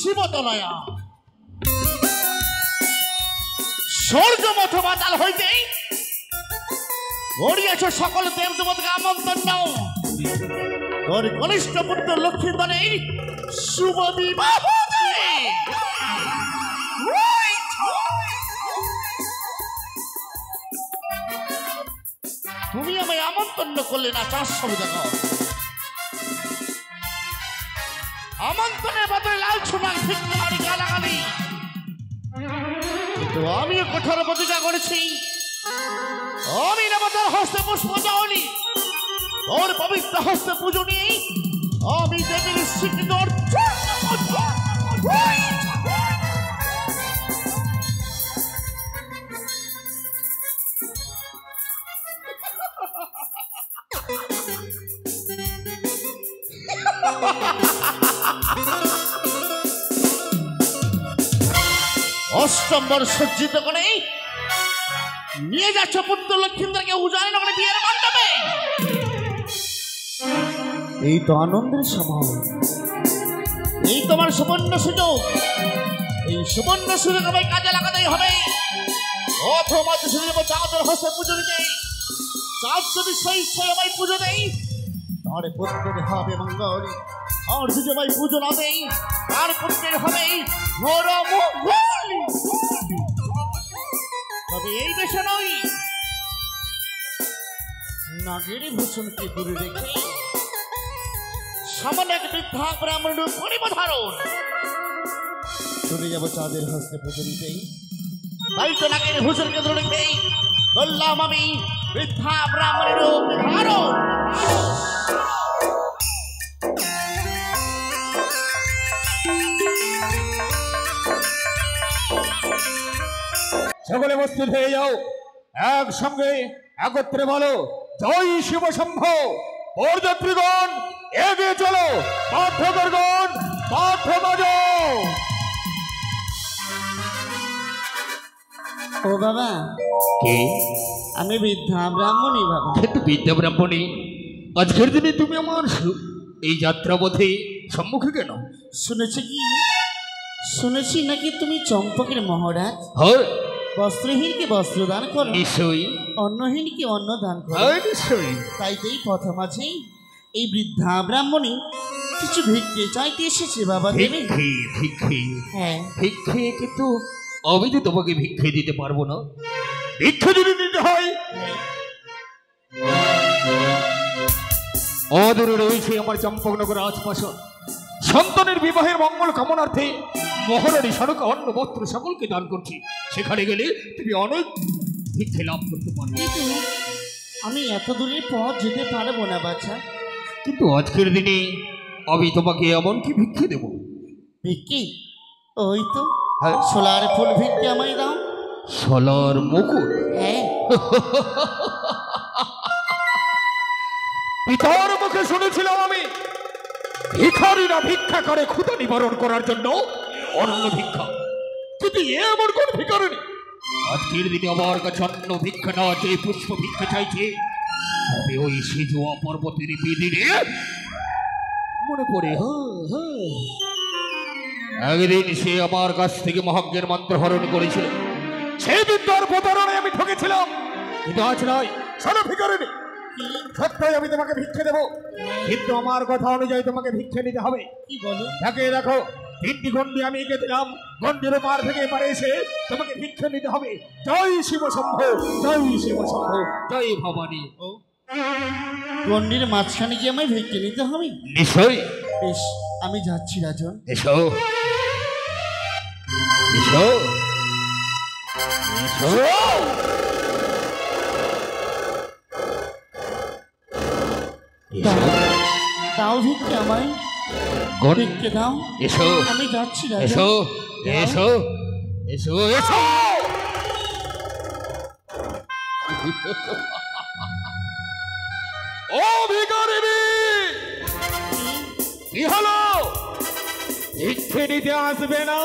শিবতনয়া স্বর্গমথ বাতাল হইতে গড়িয়েছ সকল দেব দেবতাকে আমন্ত্রণ নাও তোর কনিষ্ঠ পুত্র লক্ষ্মীধনের শুভ বিবাহ। তুমি আমায় আমন্ত্রণ করলে না, চার সুবিধা কর। আমন্ত্রণের বদলে লাল ছোনার ভিক্ষারি গালাগালি, কিন্তু আমিও কঠোর প্রতিজ্ঞা করেছি আমি নেব তোর হস্তে পুষ্প জলি, তোর পবিত্র হস্তে পুজো নিয়ে আমি দেবীর স্বীকৃত অষ্টম্বর সজ্জিত করে নিয়ে যাচ্ছ পুত্র লক্ষ্মীধরকে উজানি নগরে বিয়ের মণ্ডপে। এই তো আনন্দের সময়, এই তোমার সুবর্ণ সুযোগ। এই সুবর্ণ সুযোগ আমায় কাজে লাগাতেই হবে। অথবা চাঁদের হস্তে পুজো দিতে, চাঁদ যদি সেই আমায় পুজো দেই তাহলে পুত্রের হবে মঙ্গল, আর যদি আমায় পুজো না দেই তার পুত্রের হবে ঘোর মঙ্গল। তবে এই দেশে নই, নাগের ভূষণকে দূরে রেখে সামান্য এক বৃদ্ধা ব্রাহ্মণ রূপ করিব ধারণ, চলে যাব চাঁদের হস্তে পুজো দিতেই। তাই তো নাগের ভূষণকে দূরে রেখেই বললাম আমি বৃদ্ধা ব্রাহ্মণ রূপ ধারণ। সকলে উপস্থিত হয়ে যাও, একসঙ্গে একত্রে বলো জয় শিব শম্ভ। বরযাত্রীগণ এগিয়ে চলো, পাঠ্যগণ পাঠ্য বাজাও। ও বাবা, কে? আমি বৃদ্ধা ব্রাহ্মণী বাবা। কিন্তু বৃদ্ধা ব্রাহ্মণী, আজকের দিনে তুমি আমার এই যাত্রাপথে সম্মুখে কেন? শুনেছি নাকি তুমি চম্পকের মহারাজ। হয়, বস্ত্রহীনকে বস্ত্র দান করো, নিশ্চয়ই। অন্নহীনকে অন্ন দান করো, নিশ্চয়ই। তাই প্রথম আছে এই বৃদ্ধা ব্রাহ্মণী কিছু ভিক্ষে চাইতে এসেছে বাবা। দেবে ভিক্ষে? হ্যাঁ ভিক্ষে, কিন্তু আমি তো তোমাকে ভিক্ষে দিতে পারবো না। ভিক্ষে যদি দিতে হয় অদূরে রয়েছে আমার চম্পকনগর রাজপ্রাসাদ। সন্তানের বিবাহের মঙ্গল কামনার্থে মহারানী সড়ক অন্ন বস্ত্র সকলকে দান করছি। সেখানে গেলে তুমি অনেক ভিক্ষে লাভ করতে পারবে। আমি এত দূরের পথ যেতে পারবো না বাচ্চা। কিন্তু আজকের দিনে আমি তোমাকে এমন কি ভিক্ষে দেব? ভিক্ষে? ওই তো সোলার ফুল ভিক্ষে আমায় দাও। সোলার মুকুট? হ্যাঁ। পিতার মুখে শুনেছিলাম আমি ভিখারিরা ভিক্ষা করে ক্ষুধা নিবারণ করার জন্য অন্ন ভিক্ষা, কিন্তু এমন কোন ভিখারি নেই আজকের দিনে আমার কাছে অন্ন ভিক্ষা না চেয়ে পুষ্প ভিক্ষা চাইছে। তবে ওই সিজুয়া পর্বতের বিদিনে মনে পড়ে একদিন সে আমার কাছ থেকে মহাজ্ঞের মন্ত্র হরণ করেছিল। সেই দিন তার প্রতারণায় আমি ঠকেছিলাম, কিন্তু আজ নয়। শোনো ভিখারিনী, সত্যই আমি তোমাকে ভিক্ষে দেবো, কিন্তু আমার কথা অনুযায়ী তোমাকে ভিক্ষে নিতে হবে। কি বলো? দেখো 3টি গন্ডি আমি এঁকে দিলাম, গন্ডির পার থেকে এপারে এসে তোমাকে ভিক্ষে নিতে হবে। জয় শিব শম্ভ, জয় শিব শম্ভ, জয় ভবানী। গন্ডির মাঝখানে গিয়ে আমায় ভিক্ষে নিতে হবে? নিশ্চয়ই। বেশ, আমি যাচ্ছি রাজন। এসো এসো এসো। দাও ভিক্ষে আমায়, ভিক্ষে দাও। এসো, আমি যাচ্ছি রাজন। এসো এসো এসো এসো। ও ভিখারিনী, কি হলো? ভিক্ষে নিতে আসবে না?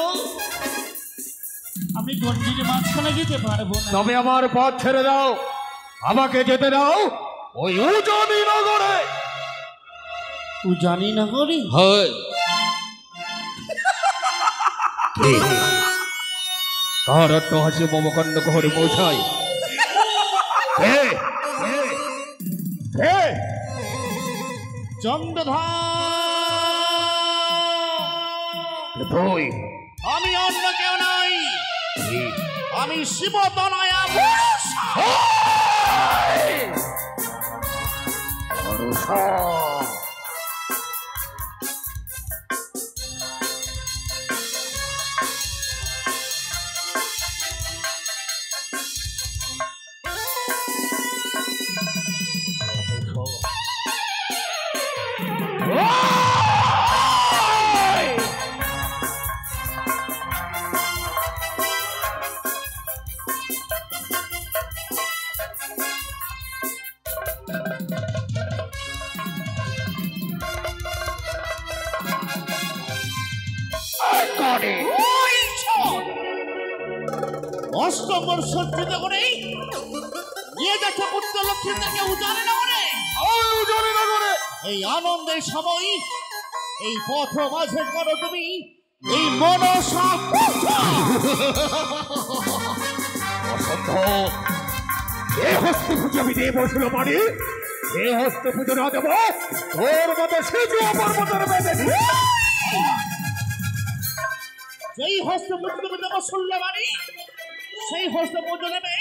আমি গন্ডির মাঝখানে যেতে পারবো না। তবে আমার পথ ছেড়ে দাও, আমাকে যেতে দাও ওই উজানি নগরে। উজানি নগরে? হয়। কার তো হাসি মমকাণ্ড ঘরে পৌঁছায়? চন্দ্রধর, আমি অন্য কেউ নই, আমি শিব তনয়া অষ্টমর সজ্জিত করে নিয়ে যাচ্ছে পুত্র লক্ষ্মীদেরকে উজানি নগরে। এই আনন্দের সময় এই পথ মাঝে করো তুমি এই মনসা পূজা। এ হস্তে পুজো আমি দিয়ে বসলো পারি, এ হস্তে পুজো না দেবো তোর মতো সেজু পর্বতের বেঁধে দিই। যেই হস্তে পুজো তুমি দেবো শুনলে বাড়ি, সেই হস্তে পুজো নেবে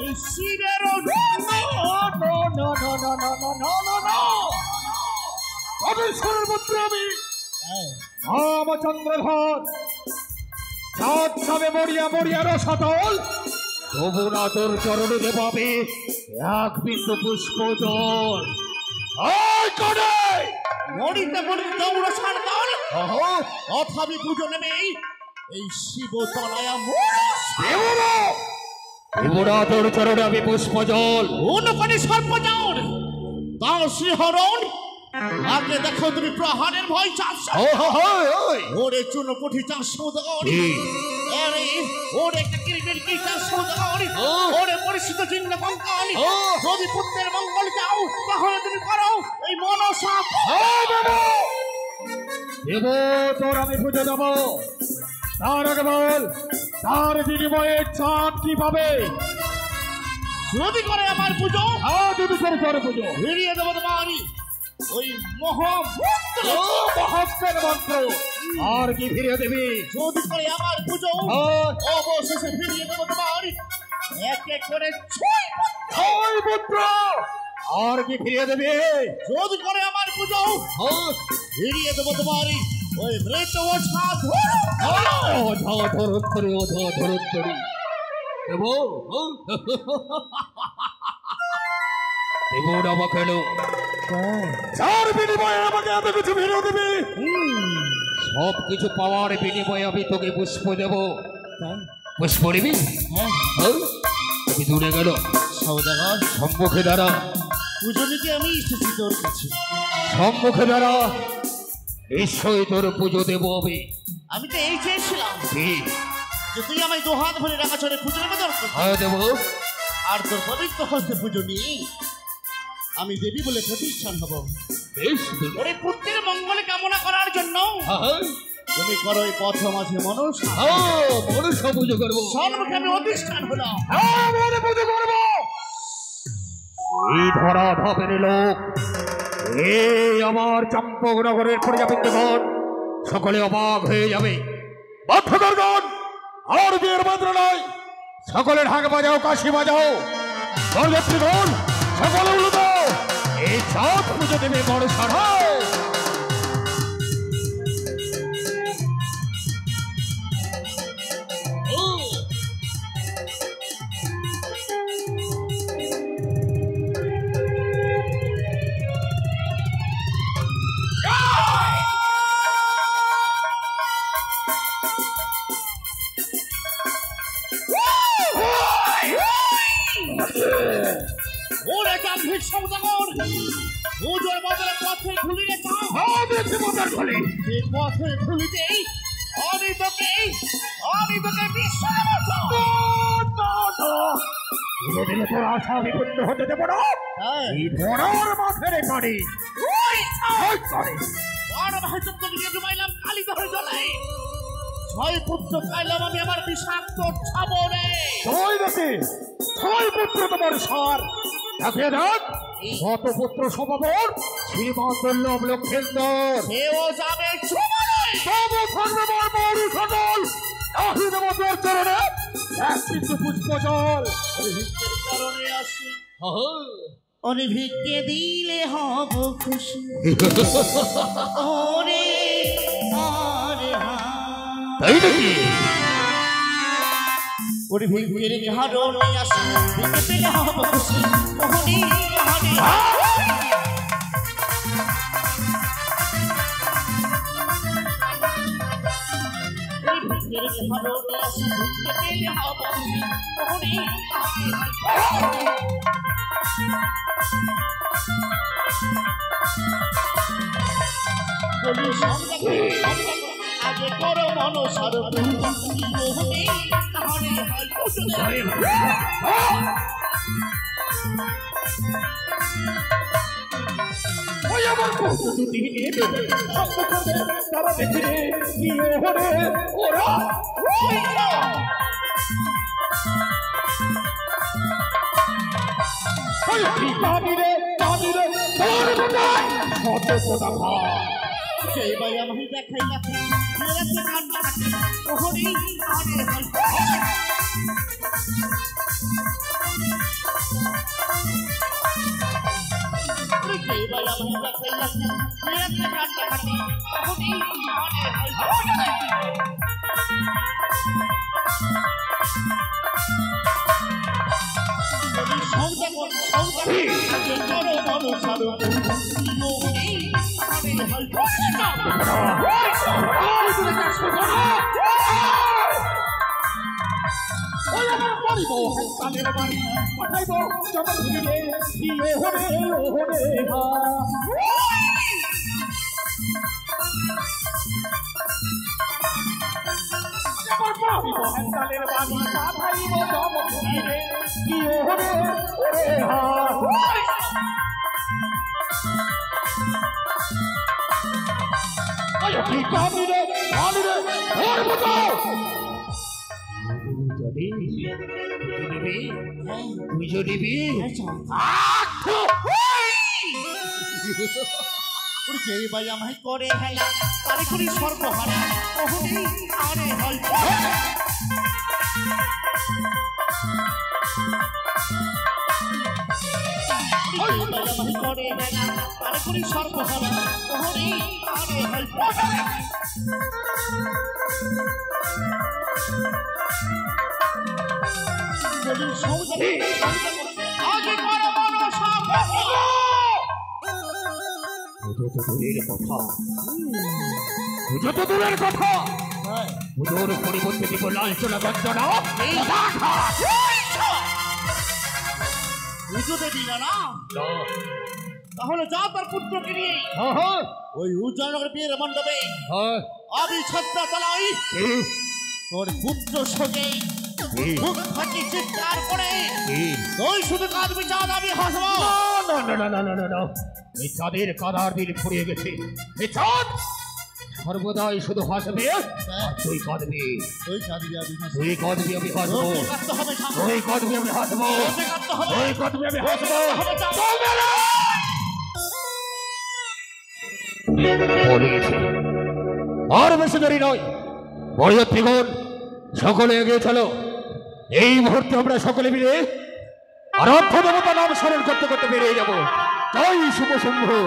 এই শিবের অবেশ্বরের পুত্র আমি রামচন্দ্রধর, চাঁদ সাবে মরিয়া মরিয়া রসাতল, তবু না তোর চরণে দেবাবে এক বিন্দু পুষ্প জল। মরিতে মরিতে দৌড় ছাড়তল অথাবি পুজো নেবে এই শিব তনয়া তোর চরণে আমি পুষ্প জল অনুপানি সর্বজন তার শ্রীহরণ। আগে দেখো তুমি প্রহারের ভয় চাষ ওরে চুনকুঠি চাষ ওরে একটা কিরিমের কি চাষ ওরে পরিচিত চিহ্ন কঙ্কাল। যদি পুত্রের মঙ্গল চাও তাহলে তুমি করো এই মনসা দেব। তোর আমি পুজো দেবো, তার আগে বল তার বিনিময়ে চাঁদ কি পাবে? যদি করে আমার পুজো, যদি করে তোর পুজো ফিরিয়ে দেবো তোমার ওই মহাত্মের মন্ত্র। আর কি ফিরিয়ে দেবি? যদি করে আমার পুজো অবশেষে ফিরিয়ে দেবো তোমার এক এক করে 6 পুত্র। আর কি ফিরিয়ে দেবে? যদি করে আমার পুজো ফিরিয়ে দেবো তোমার ওই মৃত সব কিছু পাওয়ার বিনিময়ে আমি তোকে পুষ্প দেব। পুষ্প নিবি? তুমি দূরে গেল সৌদাগর সম্মুখে দাঁড়া। পুজো নিতে আমি এসেছি তোর কাছে। সম্মুখে দাঁড়া, নিশ্চয়ই তোর পুজো দেবো আমি। আমি তো এই চেয়েছিলাম যে তুই আমায় 2 হাত ভরে রাখা চড়ে পুজো নেবে দরকার। হ্যাঁ দেবো। আর তোর পবিত্র হস্তে পুজো নিয়ে আমি দেবী বলে প্রতিষ্ঠান হব। বেশ, ওরে পুত্রের মঙ্গল কামনা করার জন্য তুমি করো এই পথ মাঝে মনসা পুজো করবো। সম্মুখে আমি অধিষ্ঠান হলাম। পুজো করবো। এই ধরা ধাপের লোক, এই আমার চম্পকনগরের প্রজাবৃন্দগণ সকলে অবাক হয়ে যাবে। বাধ্যকরগণ, আর বিয়ের মাত্র নয়, সকলে ঢাক বাজাও, কাশি বাজাও, বরযাত্রীগণ সকলে উলুদ, এই চাঁদ পুজো দেবে বড় সারায়। ওরে গাম্ভীর সৌদাগর, পুজোর বদলে পথে খুলিলে চাও। যে পথে খুলিতেই আমি তোকে বিশ্ব তোর আশা বিপন্ন হতে দেব না। এই ধরার মাঠের পানি বড় ভাই চক্র দিয়ে ডুবাইলাম কালী দহর জলে। ছয় পুত্র খাইলাম আমি আমার বিষাক্ত ছাবরে। ছয় পুত্র তোমার সার দেখিয়ে দেখ, শত পুত্র সমাবর শ্রীমন্ত লক্ষ্মীন্দর, সেও যাবে চুমারে। তবু থাকবে বড় সকল আহি দেব তোর চরণে এক কিন্তু পুষ্প জল। অভিজ্ঞের কারণে আসি, অভিজ্ঞে দিলে হব খুশি। ওরে আরে তাই নাকি? ওরে ভিক্ষের কারণে আসি, ভিক্ষে পেলে হব খুশি। ওরে আরে ভিক্ষের কারণে আসি, ভিক্ষে পেলে হব খুশি। ওরে বলি সঙ্গে আগে করো মনসার মোহনে তাহলে ওই আমার প্রস্তুতি নিয়ে তারা দেখে কি ওরে ওরা সেই ভাই আমি দেখাই না কান্না ওহরি আরে সেই ভাই আমি দেখাই না কান্না ওহরি আরে সৌদাগর করো মনসার মোহনে পুজো দিবি? যেই ভাই আমায় করে হেলা তারে করি সর্বহারা ওহরি আরে হল্প আমায় করে হেলা তারে করি সর্বহারা ওহরি আরে হল্প বলি সৌদাগর আগে করো মনসা পুজো তো দূরের কথা, পুজোর পরিবর্তে দিব লাঞ্ছনা গঞ্জনা। পুজো দেবি না না, তাহলে যা তার পুত্রকে নিয়ে ওই উজ্জ্বলনগর বিয়ের মণ্ডপে আমি ছত্রা তলাই তোর পুত্র সোজে মুখ ফাটি চিৎকার করে তুই শুধু কাঁদবি চাঁদ আমি হাসবো। এই চাঁদের কাদার দিন ফুরিয়ে গেছে। এই চাঁদ সর্বদাই শুধু হাসবে আর তুই কাঁদবি। তুই কাঁদবি আমি হাসবো। তুই কাঁদবি আমি হাসবো। তোকে কাঁদতে হবে শামা। তুই কাঁদবি আমি হাসবো। তোকে কাঁদতে হবে। তুই কাঁদবি আমি হাসবো। হবে শামা। বলিয়েছি আর বেশি দেরি নয়। বরযাত্রীগণ সকলে এগিয়ে চলো। এই মুহূর্তে আমরা সকলে মিলে আরাধ্য দেবতা নাম স্মরণ করতে করতে বেরিয়ে যাবো। জয় শুভ শম্ভু।